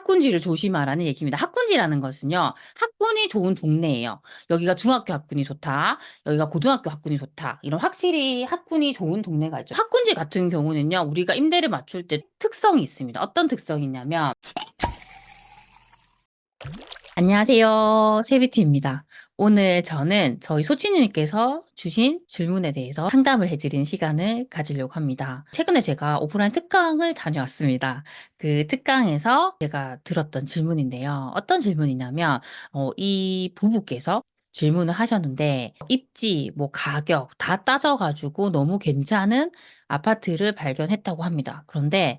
학군지를 조심하라는 얘기입니다. 학군지라는 것은요, 학군이 좋은 동네예요. 여기가 중학교 학군이 좋다, 여기가 고등학교 학군이 좋다, 이런 확실히 학군이 좋은 동네가 있죠. 학군지 같은 경우는요, 우리가 임대를 맞출 때 특성이 있습니다. 어떤 특성이 있냐면, 안녕하세요. 채비티입니다. 오늘 저는 저희 소치님께서 주신 질문에 대해서 상담을 해드리는 시간을 가지려고 합니다. 최근에 제가 오프라인 특강을 다녀왔습니다. 그 특강에서 제가 들었던 질문인데요. 어떤 질문이냐면, 이 부부께서 질문을 하셨는데, 입지, 뭐 가격 다 따져가지고 너무 괜찮은 아파트를 발견했다고 합니다. 그런데,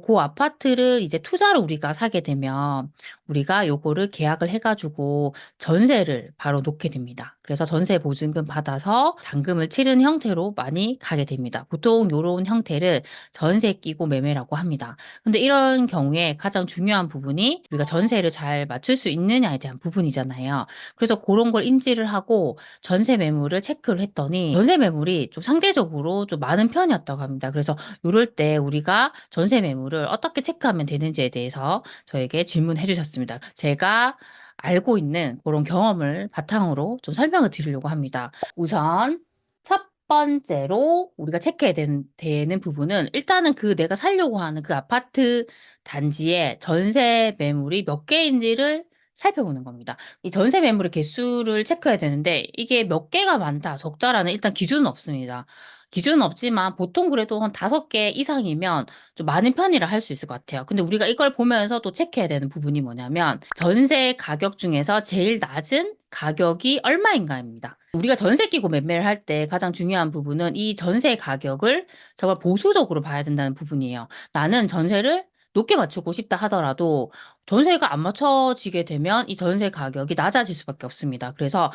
그 아파트를 이제 투자로 우리가 사게 되면 우리가 요거를 계약을 해가지고 전세를 바로 놓게 됩니다. 그래서 전세 보증금 받아서 잔금을 치르는 형태로 많이 가게 됩니다. 보통 요런 형태를 전세 끼고 매매라고 합니다. 근데 이런 경우에 가장 중요한 부분이 우리가 전세를 잘 맞출 수 있느냐에 대한 부분이잖아요. 그래서 그런 걸 인지를 하고 전세 매물을 체크를 했더니 전세 매물이 좀 상대적으로 좀 많은 편이었다고 합니다. 그래서 요럴 때 우리가 전세 매물을 어떻게 체크하면 되는지에 대해서 저에게 질문해 주셨습니다. 제가 알고 있는 그런 경험을 바탕으로 좀 설명을 드리려고 합니다. 우선 첫 번째로 우리가 체크해야 되는 부분은 일단은 그 내가 살려고 하는 그 아파트 단지의 전세 매물이 몇 개인지를 살펴보는 겁니다. 이 전세 매물의 개수를 체크해야 되는데 이게 몇 개가 많다, 적다라는 일단 기준은 없습니다. 기준은 없지만 보통 그래도 한 5개 이상이면 좀 많은 편이라 할 수 있을 것 같아요. 근데 우리가 이걸 보면서 또 체크해야 되는 부분이 뭐냐면 전세 가격 중에서 제일 낮은 가격이 얼마인가입니다. 우리가 전세 끼고 매매를 할 때 가장 중요한 부분은 이 전세 가격을 정말 보수적으로 봐야 된다는 부분이에요. 나는 전세를 높게 맞추고 싶다 하더라도 전세가 안 맞춰지게 되면 이 전세 가격이 낮아질 수밖에 없습니다. 그래서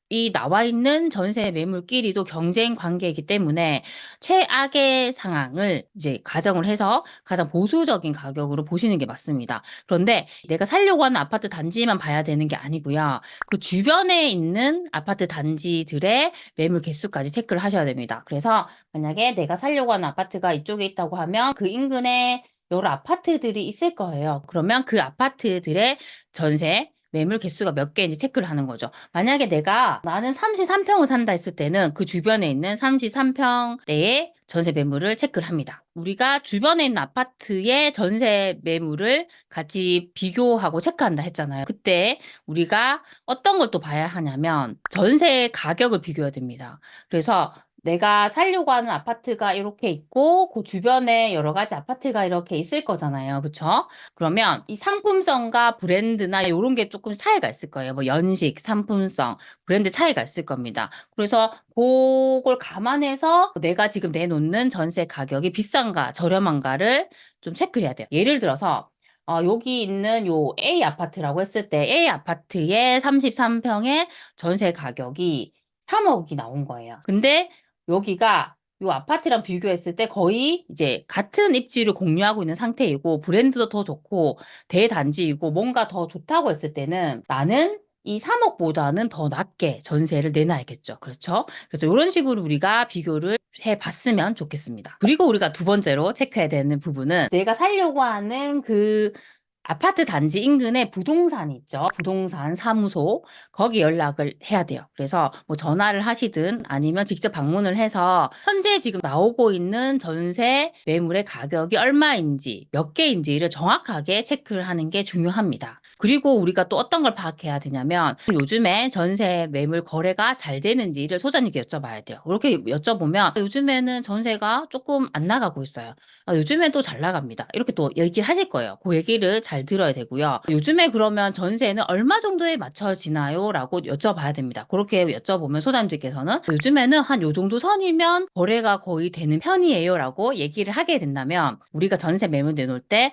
이 나와 있는 전세 매물끼리도 경쟁 관계이기 때문에 최악의 상황을 이제 가정을 해서 가장 보수적인 가격으로 보시는 게 맞습니다. 그런데 내가 살려고 하는 아파트 단지만 봐야 되는 게 아니고요. 그 주변에 있는 아파트 단지들의 매물 개수까지 체크를 하셔야 됩니다. 그래서 만약에 내가 살려고 하는 아파트가 이쪽에 있다고 하면 그 인근에 여러 아파트들이 있을 거예요. 그러면 그 아파트들의 전세 매물 개수가 몇 개인지 체크를 하는 거죠. 만약에 나는 33평을 산다 했을 때는 그 주변에 있는 33평대의 전세 매물을 체크를 합니다. 우리가 주변에 있는 아파트의 전세 매물을 같이 비교하고 체크한다 했잖아요. 그때 우리가 어떤 걸 또 봐야 하냐면 전세 가격을 비교해야 됩니다. 그래서 내가 살려고 하는 아파트가 이렇게 있고 그 주변에 여러 가지 아파트가 이렇게 있을 거잖아요. 그쵸? 그러면 이 상품성과 브랜드나 이런 게 조금 차이가 있을 거예요. 뭐 연식, 상품성, 브랜드 차이가 있을 겁니다. 그래서 그걸 감안해서 내가 지금 내놓는 전세 가격이 비싼가 저렴한가를 좀 체크해야 돼요. 예를 들어서 여기 있는 요 A 아파트라고 했을 때 A 아파트의 33평의 전세 가격이 3억이 나온 거예요. 근데 여기가 요 아파트랑 비교했을 때 거의 이제 같은 입지를 공유하고 있는 상태이고 브랜드도 더 좋고 대단지이고 뭔가 더 좋다고 했을 때는 나는 이 3억보다는 더 낮게 전세를 내놔야겠죠. 그렇죠? 그래서 이런 식으로 우리가 비교를 해 봤으면 좋겠습니다. 그리고 우리가 두 번째로 체크해야 되는 부분은 내가 살려고 하는 그 아파트 단지 인근에 부동산이 있죠. 부동산 사무소. 거기 연락을 해야 돼요. 그래서 뭐 전화를 하시든 아니면 직접 방문을 해서 현재 지금 나오고 있는 전세 매물의 가격이 얼마인지 몇 개인지를 정확하게 체크를 하는 게 중요합니다. 그리고 우리가 또 어떤 걸 파악해야 되냐면 요즘에 전세 매물 거래가 잘 되는지를 소장님께 여쭤봐야 돼요. 그렇게 여쭤보면 요즘에는 전세가 조금 안 나가고 있어요. 요즘엔 또 잘 나갑니다. 이렇게 또 얘기를 하실 거예요. 그 얘기를 잘 들어야 되고요. 요즘에 그러면 전세는 얼마 정도에 맞춰지나요? 라고 여쭤봐야 됩니다. 그렇게 여쭤보면 소장님들께서는 요즘에는 한 요 정도 선이면 거래가 거의 되는 편이에요. 라고 얘기를 하게 된다면 우리가 전세 매물 내놓을 때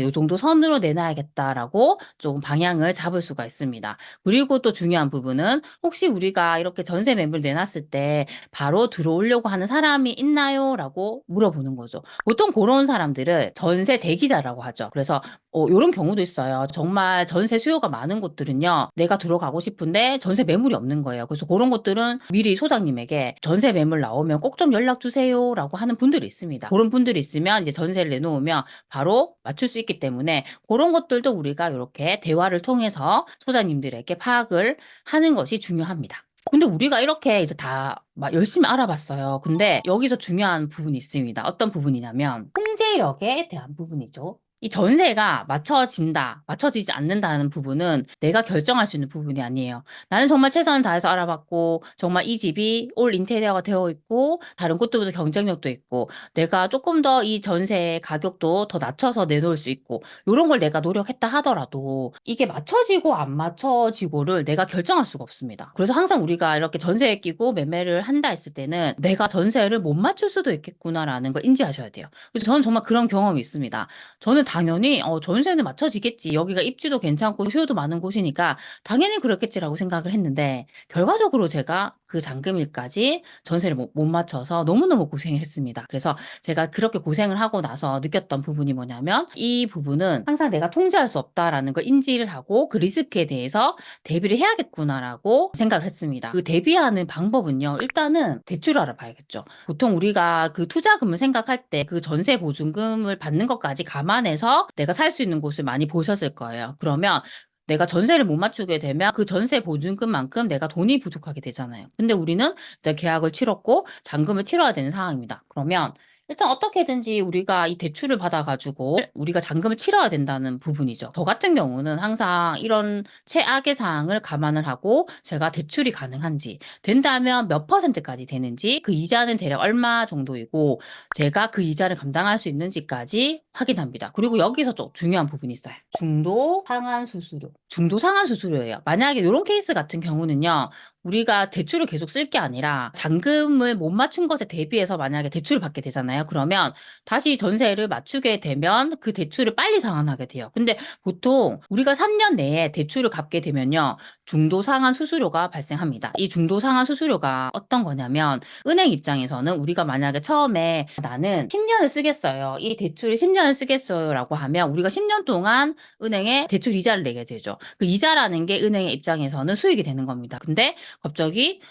요 정도 선으로 내놔야겠다라고 조금 방향을 잡을 수가 있습니다. 그리고 또 중요한 부분은 혹시 우리가 이렇게 전세 매물 내놨을 때 바로 들어오려고 하는 사람이 있나요? 라고 물어보는 거죠. 보통 그런 사람들을 전세 대기자라고 하죠. 그래서 요런 경우도 있어요. 정말 전세 수요가 많은 곳들은요. 내가 들어가고 싶은데 전세 매물이 없는 거예요. 그래서 그런 곳들은 미리 소장님에게 전세 매물 나오면 꼭 좀 연락 주세요라고 하는 분들이 있습니다. 그런 분들이 있으면 이제 전세를 내놓으면 바로 맞출 수 있기 때문에 그런 것들도 우리가 이렇게 대화를 통해서 소장님들에게 파악을 하는 것이 중요합니다. 근데 우리가 이렇게 이제 다 막 열심히 알아봤어요. 근데 여기서 중요한 부분이 있습니다. 어떤 부분이냐면 통제력에 대한 부분이죠. 이 전세가 맞춰진다, 맞춰지지 않는다는 부분은 내가 결정할 수 있는 부분이 아니에요. 나는 정말 최선을 다해서 알아봤고, 정말 이 집이 올 인테리어가 되어 있고, 다른 곳들보다 경쟁력도 있고, 내가 조금 더 이 전세 가격도 더 낮춰서 내놓을 수 있고, 이런 걸 내가 노력했다 하더라도, 이게 맞춰지고 안 맞춰지고를 내가 결정할 수가 없습니다. 그래서 항상 우리가 이렇게 전세에 끼고 매매를 한다 했을 때는 내가 전세를 못 맞출 수도 있겠구나라는 걸 인지하셔야 돼요. 그래서 저는 정말 그런 경험이 있습니다. 저는 당연히 전세는 맞춰지겠지. 여기가 입지도 괜찮고 수요도 많은 곳이니까 당연히 그렇겠지라고 생각을 했는데 결과적으로 제가 그 잔금일까지 전세를 못 맞춰서 너무너무 고생을 했습니다. 그래서 제가 그렇게 고생을 하고 나서 느꼈던 부분이 뭐냐면 이 부분은 항상 내가 통제할 수 없다라는 걸 인지를 하고 그 리스크에 대해서 대비를 해야겠구나라고 생각을 했습니다. 그 대비하는 방법은요. 일단은 대출을 알아봐야겠죠. 보통 우리가 그 투자금을 생각할 때 그 전세 보증금을 받는 것까지 감안해서 내가 살 수 있는 곳을 많이 보셨을 거예요. 그러면 내가 전세를 못 맞추게 되면 그 전세 보증금만큼 내가 돈이 부족하게 되잖아요. 근데 우리는 일단 계약을 치렀고 잔금을 치러야 되는 상황입니다. 그러면 일단 어떻게든지 우리가 이 대출을 받아가지고 우리가 잔금을 치러야 된다는 부분이죠. 저 같은 경우는 항상 이런 최악의 상황을 감안을 하고 제가 대출이 가능한지, 된다면 몇 퍼센트까지 되는지, 그 이자는 대략 얼마 정도이고, 제가 그 이자를 감당할 수 있는지까지 확인합니다. 그리고 여기서 또 중요한 부분이 있어요. 중도 상환 수수료. 중도 상환 수수료예요. 만약에 이런 케이스 같은 경우는요. 우리가 대출을 계속 쓸 게 아니라 잔금을 못 맞춘 것에 대비해서 만약에 대출을 받게 되잖아요. 그러면 다시 전세를 맞추게 되면 그 대출을 빨리 상환하게 돼요. 근데 보통 우리가 3년 내에 대출을 갚게 되면요. 중도 상환 수수료가 발생합니다. 이 중도 상환 수수료가 어떤 거냐면 은행 입장에서는 우리가 만약에 처음에 나는 10년을 쓰겠어요. 이 대출을 10년을 쓰겠어요라고 하면 우리가 10년 동안 은행에 대출 이자를 내게 되죠. 그 이자라는 게 은행의 입장에서는 수익이 되는 겁니다. 근데 갑자기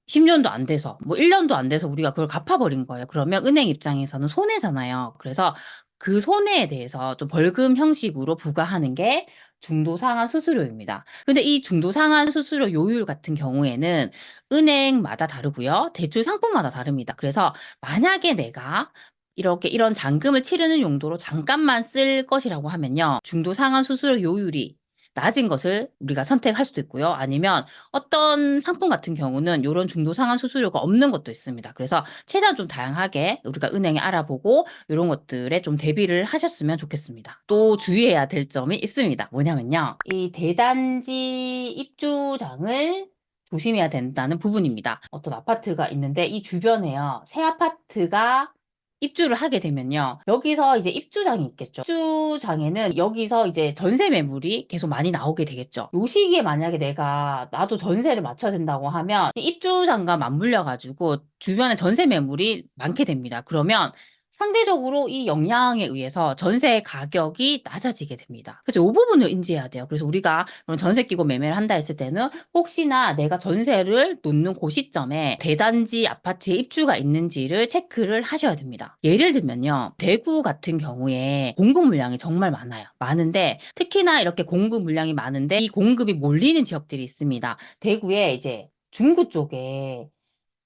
10년도 안 돼서, 뭐 1년도 안 돼서 우리가 그걸 갚아버린 거예요. 그러면 은행 입장에서는 손해잖아요. 그래서 그 손해에 대해서 좀 벌금 형식으로 부과하는 게 중도상환 수수료입니다. 근데 이 중도상환 수수료 요율 같은 경우에는 은행마다 다르고요. 대출 상품마다 다릅니다. 그래서 만약에 내가 이렇게 이런 잔금을 치르는 용도로 잠깐만 쓸 것이라고 하면요. 중도상환 수수료 요율이 낮은 것을 우리가 선택할 수도 있고요. 아니면 어떤 상품 같은 경우는 이런 중도 상환 수수료가 없는 것도 있습니다. 그래서 최대한 좀 다양하게 우리가 은행에 알아보고 이런 것들에 좀 대비를 하셨으면 좋겠습니다. 또 주의해야 될 점이 있습니다. 뭐냐면요. 이 대단지 입주장을 조심해야 된다는 부분입니다. 어떤 아파트가 있는데 이 주변에요. 새 아파트가 입주를 하게 되면요. 여기서 이제 입주장이 있겠죠. 입주장에는 여기서 이제 전세 매물이 계속 많이 나오게 되겠죠. 요 시기에 만약에 나도 전세를 맞춰야 된다고 하면 이 입주장과 맞물려 가지고 주변에 전세 매물이 많게 됩니다. 그러면 상대적으로 이 영향에 의해서 전세 가격이 낮아지게 됩니다. 그래서 이 부분을 인지해야 돼요. 그래서 우리가 그런 전세 끼고 매매를 한다 했을 때는 혹시나 내가 전세를 놓는 그 시점에 대단지 아파트에 입주가 있는지를 체크를 하셔야 됩니다. 예를 들면요. 대구 같은 경우에 공급 물량이 정말 많아요. 많은데 특히나 이렇게 공급 물량이 많은데 이 공급이 몰리는 지역들이 있습니다. 대구에 이제 중구 쪽에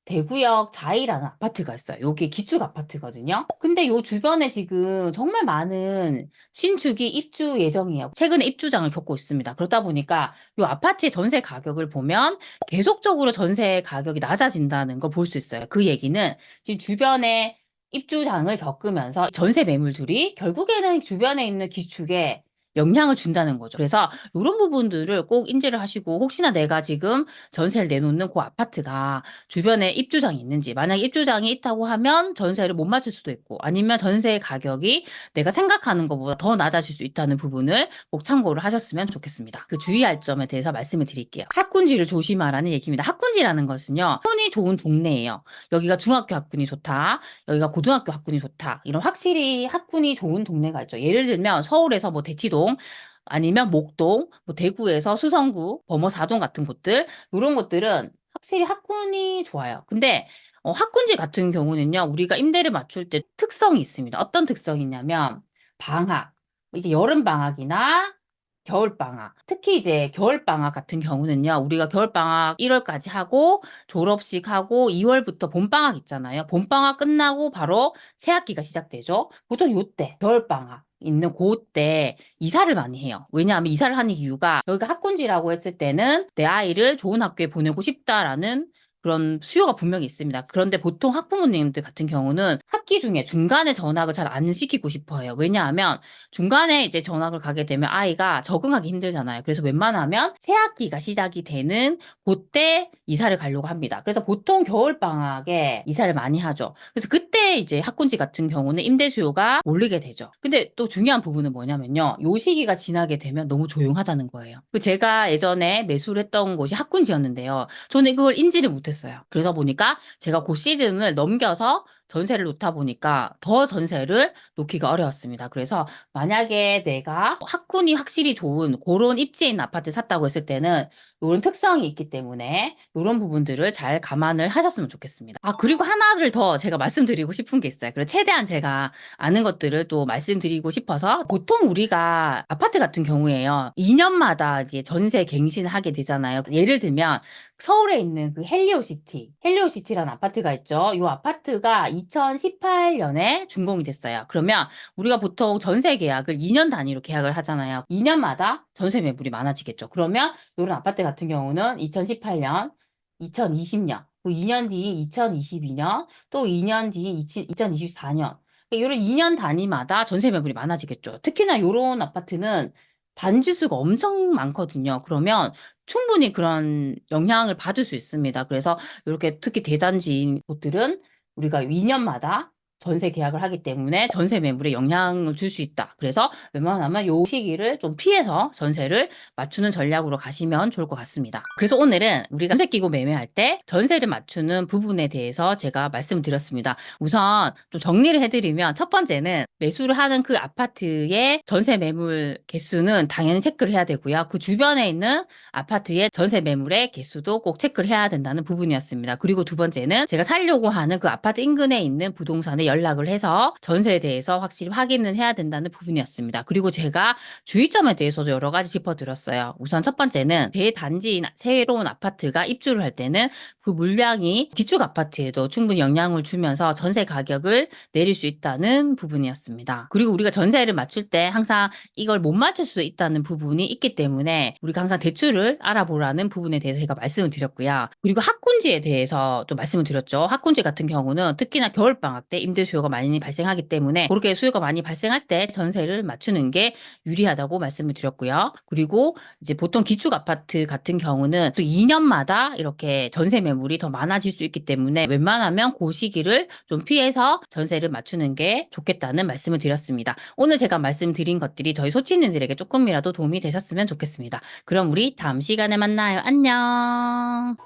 대구역 자이라는 아파트가 있어요. 여기 기축 아파트거든요. 근데 요 주변에 지금 정말 많은 신축이 입주 예정이에요. 최근에 입주장을 겪고 있습니다. 그러다 보니까 요 아파트의 전세 가격을 보면 계속적으로 전세 가격이 낮아진다는 걸 볼 수 있어요. 그 얘기는 지금 주변에 입주장을 겪으면서 전세 매물들이 결국에는 주변에 있는 기축에 영향을 준다는 거죠. 그래서 이런 부분들을 꼭 인지를 하시고 혹시나 내가 지금 전세를 내놓는 그 아파트가 주변에 입주장이 있는지, 만약에 입주장이 있다고 하면 전세를 못 맞출 수도 있고 아니면 전세 가격이 내가 생각하는 것보다 더 낮아질 수 있다는 부분을 꼭 참고를 하셨으면 좋겠습니다. 그 주의할 점에 대해서 말씀을 드릴게요. 학군지를 조심하라는 얘기입니다. 학군지라는 것은요. 학군이 좋은 동네예요. 여기가 중학교 학군이 좋다. 여기가 고등학교 학군이 좋다. 이런 확실히 학군이 좋은 동네가 있죠. 예를 들면 서울에서 뭐 대치동 대치동 아니면 목동, 뭐 대구에서 수성구, 범어사동 같은 곳들, 이런 곳들은 확실히 학군이 좋아요. 근데 학군지 같은 경우는요, 우리가 임대를 맞출 때 특성이 있습니다. 어떤 특성이 있냐면, 방학, 이게 여름방학이나 겨울방학. 특히 이제 겨울방학 같은 경우는요, 우리가 겨울방학 1월까지 하고, 졸업식 하고, 2월부터 봄방학 있잖아요. 봄방학 끝나고 바로 새학기가 시작되죠. 보통 요때, 겨울방학 있는 그때 이사를 많이 해요. 왜냐하면 이사를 하는 이유가, 여기가 학군지라고 했을 때는 내 아이를 좋은 학교에 보내고 싶다라는 그런 수요가 분명히 있습니다. 그런데 보통 학부모님들 같은 경우는 학기 중에 중간에 전학을 잘 안 시키고 싶어 해요. 왜냐하면 중간에 이제 전학을 가게 되면 아이가 적응하기 힘들잖아요. 그래서 웬만하면 새 학기가 시작이 되는 그때 이사를 가려고 합니다. 그래서 보통 겨울방학에 이사를 많이 하죠. 그래서 그때 이제 학군지 같은 경우는 임대 수요가 몰리게 되죠. 근데 또 중요한 부분은 뭐냐면요. 요 시기가 지나게 되면 너무 조용하다는 거예요. 제가 예전에 매수를 했던 곳이 학군지였는데요. 저는 그걸 인지를 못했어요. 그러다 보니까 제가 그 시즌을 넘겨서 전세를 놓다 보니까 더 전세를 놓기가 어려웠습니다. 그래서 만약에 내가 학군이 확실히 좋은 그런 입지에 있는 아파트 샀다고 했을 때는 이런 특성이 있기 때문에 이런 부분들을 잘 감안을 하셨으면 좋겠습니다. 아, 그리고 하나를 더 제가 말씀드리고 싶은 게 있어요. 그리고 최대한 제가 아는 것들을 또 말씀드리고 싶어서 보통 우리가 아파트 같은 경우에요. 2년마다 이제 전세 갱신을 하게 되잖아요. 예를 들면 서울에 있는 그 헬리오시티라는 아파트가 있죠. 이 아파트가 2018년에 준공이 됐어요. 그러면 우리가 보통 전세 계약을 2년 단위로 계약을 하잖아요. 2년마다 전세 매물이 많아지겠죠. 그러면 이런 아파트 같은 경우는 2018년, 2020년, 또 2년 뒤 2022년, 또 2년 뒤 2024년. 이런 2년 단위마다 전세 매물이 많아지겠죠. 특히나 이런 아파트는 단지 수가 엄청 많거든요. 그러면 충분히 그런 영향을 받을 수 있습니다. 그래서 이렇게 특히 대단지인 곳들은 우리가 2년마다 전세 계약을 하기 때문에 전세 매물에 영향을 줄 수 있다. 그래서 웬만하면 요 시기를 좀 피해서 전세를 맞추는 전략으로 가시면 좋을 것 같습니다. 그래서 오늘은 우리가 전세 끼고 매매할 때 전세를 맞추는 부분에 대해서 제가 말씀드렸습니다. 우선 좀 정리를 해드리면 첫 번째는 매수를 하는 그 아파트의 전세 매물 개수는 당연히 체크를 해야 되고요. 그 주변에 있는 아파트의 전세 매물의 개수도 꼭 체크를 해야 된다는 부분이었습니다. 그리고 두 번째는 제가 살려고 하는 그 아파트 인근에 있는 부동산에 연락을 해서 전세에 대해서 확실히 확인을 해야 된다는 부분이었습니다. 그리고 제가 주의점에 대해서도 여러 가지 짚어드렸어요. 우선 첫 번째는 대단지 새로운 아파트가 입주를 할 때는 그 물량이 기축 아파트에도 충분히 영향을 주면서 전세 가격을 내릴 수 있다는 부분이었습니다. 그리고 우리가 전세를 맞출 때 항상 이걸 못 맞출 수 있다는 부분이 있기 때문에 우리가 항상 대출을 알아보라는 부분에 대해서 제가 말씀을 드렸고요. 그리고 학군지에 대해서 좀 말씀을 드렸죠. 학군지 같은 경우는 특히나 겨울방학 때 임대 수요가 많이 발생하기 때문에 그렇게 수요가 많이 발생할 때 전세를 맞추는 게 유리하다고 말씀을 드렸고요. 그리고 이제 보통 기축 아파트 같은 경우는 또 2년마다 이렇게 전세 매물이 더 많아질 수 있기 때문에 웬만하면 그 시기를 좀 피해서 전세를 맞추는 게 좋겠다는 말씀을 드렸습니다. 오늘 제가 말씀드린 것들이 저희 소치님들에게 조금이라도 도움이 되셨으면 좋겠습니다. 그럼 우리 다음 시간에 만나요. 안녕.